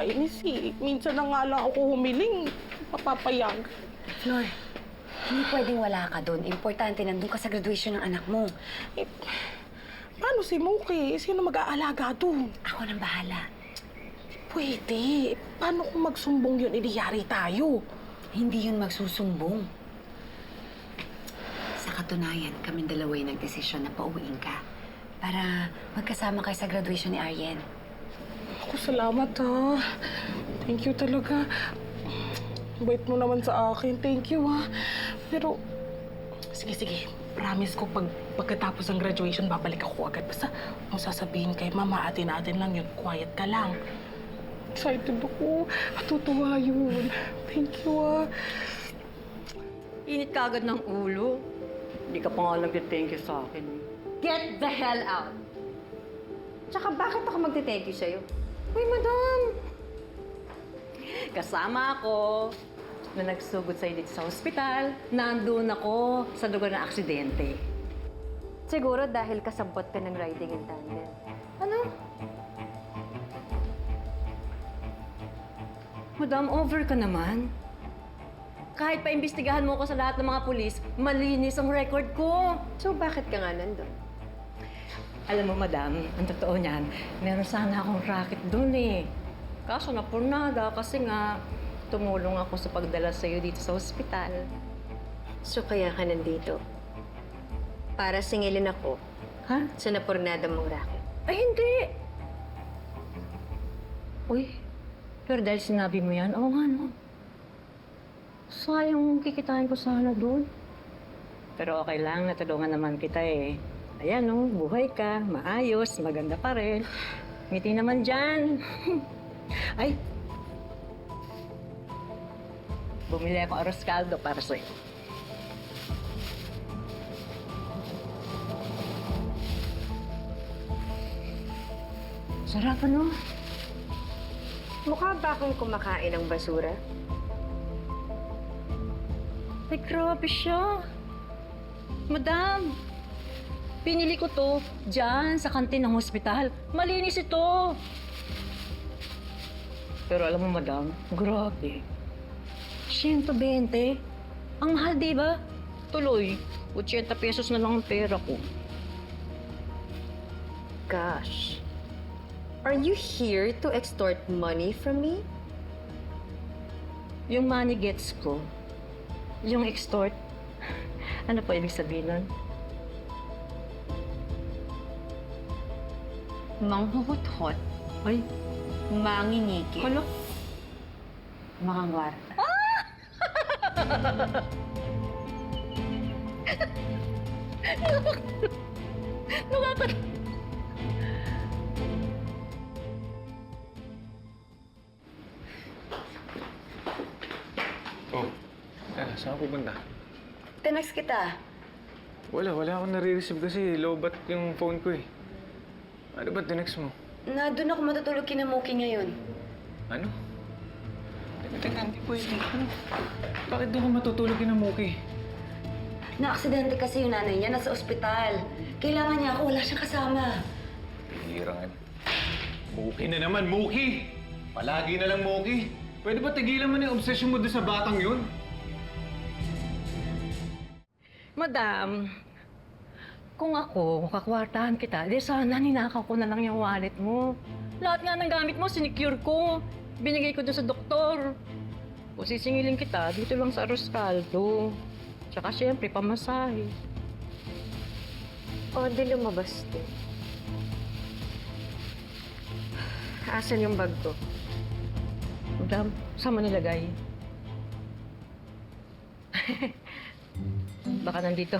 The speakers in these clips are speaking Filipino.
nakakainis eh. Minsan na nga lang ako humiling, papapayag. Flor, hindi pwedeng wala ka doon. Importante, nandun ka sa graduation ng anak mo. Eh, paano si Mookie? Sino mag-aalaga doon? Ako nang bahala. Pwede. Paano kung magsumbong yun, idiyari tayo? Hindi yun magsusumbong. Sa katunayan, kaming dalawa yung nagdesisyon na pauwiin ka para magkasama kayo sa graduation ni Arjen. Ako, salamat ha. Thank you talaga. Bait mo naman sa akin. Thank you ha. Pero, sige. Promise ko pagkatapos ng graduation, babalik ako agad. Basta, kung sasabihin kay mama, atin-atin lang yun. Quiet ka lang. Excited ako. Matutuwa yun. Thank you ah. Init ka agad ng ulo. Hindi ka pa nga nag-thank you sa akin. Get the hell out! Tsaka bakit ako magte-thank you sa'yo? Uy, madam! Kasama ako na nagsugod sa'yo dito sa ospital. Nandun ako sa lugar ng aksidente. Siguro dahil kasabot ka ng riding in tandem. Ano? Madam, over ka naman. Kahit pa imbestigahan mo ko sa lahat ng mga pulis, malinis ang record ko. So bakit ka nga nandun? Alam mo, madam, ang totoo niyan, meron sana akong racket doon eh. Kaso napurnada kasi nga tumulong ako sa pagdala sa'yo dito sa ospital. So kaya ka nandito? Para singilin ako Ha? sa napurnada mong racket. Ay, hindi! Uy, pero dahil sinabi mo yan, oo nga, no? Sayang kikitain ko sana doon. Pero okay lang, natulungan naman kita eh. Ayan, no, buhay ka, maayos, maganda pa rin. Ngiti naman dyan. Ay! Bumili ako arroz caldo para sa'yo. Sarap, ano? Mukha ba akong kumakain ng basura? Ay, grabe siya. Madam, pinili ko to dyan sa kantin ng hospital. Malinis ito. Pero alam mo, madam, grabe. 120. Ang mahal, di ba? Tuloy, 80 pesos na lang ang pera ko. Gosh. Are you here to extort money from me? Yung money gets ko, yung extort, ano po ibig sabihin nun? Manghuhut-hot, Ay, manginiki, hala. makangwarta. Nakaka... Oh, saan ka pupunta? Tinext kita. Wala akong nare-receive kasi low-bat yung phone ko eh. Ano ba tinext mo? Na doon ako matutulog kina Mookie ngayon. Ano? Teka, hindi pwede. Ano? Bakit doon ka matutulog ng Mookie? Na-aksidente kasi yung nanay niya, nasa ospital. Kailangan niya ako, wala siyang kasama. Hirangan. Mookie na naman, Mookie! Palagi na lang Mookie. Pwede ba tigilan mo na yung obsession mo doon sa batang yun? Madam, kung ako, kakwartahan kita, di sana ninakaw ko na lang yung wallet mo. Lahat nga ng gamit mo, sinecure ko. Binigay ko doon sa doktor. Kung sisingilin kita, dito lang sa arroz caldo. Tsaka syempre, pamasahe. O, di lumabas to. Asan yung bag ko? Madam, saan mo nilagay? Baka nandito.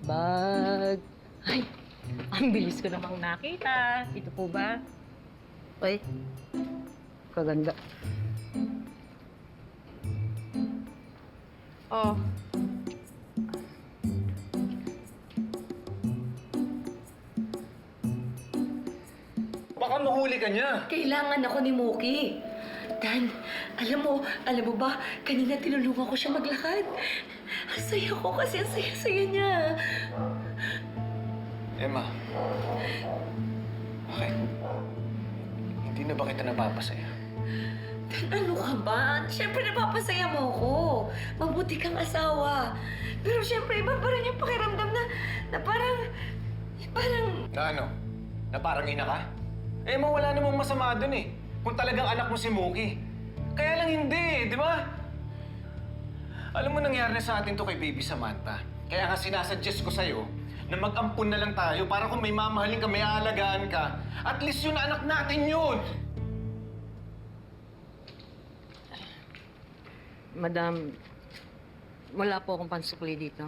Bag. Ay, ang bilis ko namang nakita. Ito po ba? Ay, kaganda. Oh, Baka mahuli ka niya. Kailangan ako ni Mookie. Dan, alam mo ba, kanina tinulungan ko siya maglakad. Ang saya ko kasi ang saya-saya niya. Emma. Bakit? Hindi na ba kita napapasaya? Ano ka ba? Siyempre napapasaya mo ako. Mabuti kang asawa. Pero siyempre iba pa rin yung pakiramdam na parang... Na ano? Na parang ina ka? Eh, mawala namang masama dun eh. Kung talagang anak mo si Mookie. Kaya lang hindi, di ba? Alam mo, nangyari na sa atin to kay Baby Samantha. Kaya nga sinasuggest ko sa'yo na mag-ampun na lang tayo para kung may mamahalin ka, may aalagaan ka, at least yun anak natin yun! Madam, wala po akong pansukli dito.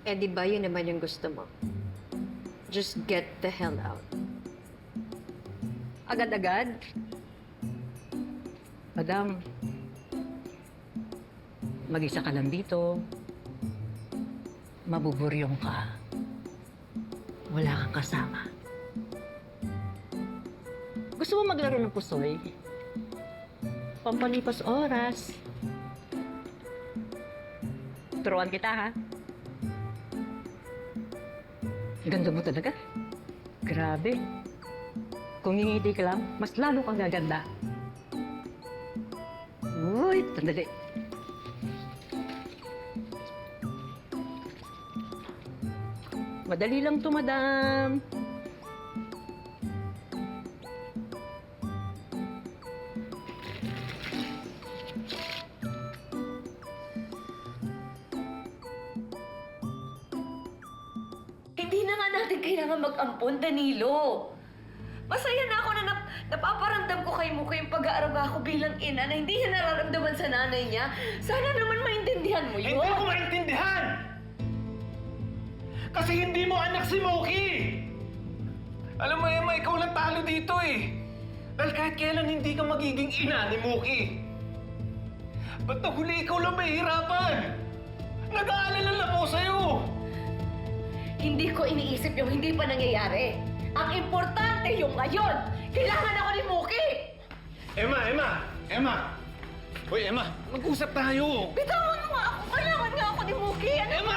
Eh di ba yun naman yung gusto mo? Just get the hell out. Agad-agad? Madam, mag-isa ka lang dito. Mabuburyong ka. Wala kang kasama. Gusto mo maglaro ng pusoy? Pampalipas oras. Turuan kita, ha? Ganda mo talaga. Grabe. Kung ngingiti ka lang, mas lalo kang gaganda. Uy, sandali. Madali lang to, madam. Hindi na nga natin kailangan mag-ampon, Danilo. Masaya na ako na napaparamdam ko kay Mookie yung pag-aaruga ko bilang ina na hindi niya nararamdaman sa nanay niya. Sana naman maintindihan mo yun. Hindi ko maintindihan! Kasi hindi mo anak si Mookie! Alam mo, Emma, ikaw lang talo dito eh. Dahil kahit kailan hindi ka magiging ina ni Mookie. Ba't na huli ikaw lang mahihirapan? Nag-aalala lang ako sa'yo! Hindi ko iniisip yung hindi pa nangyayari. Ang importante yung ngayon. Kailangan ako ni Mookie! Emma! Hoy, Emma, mag-usap tayo! Bitawan mo nga ako! Kailangan nga ako ni Mookie! Ano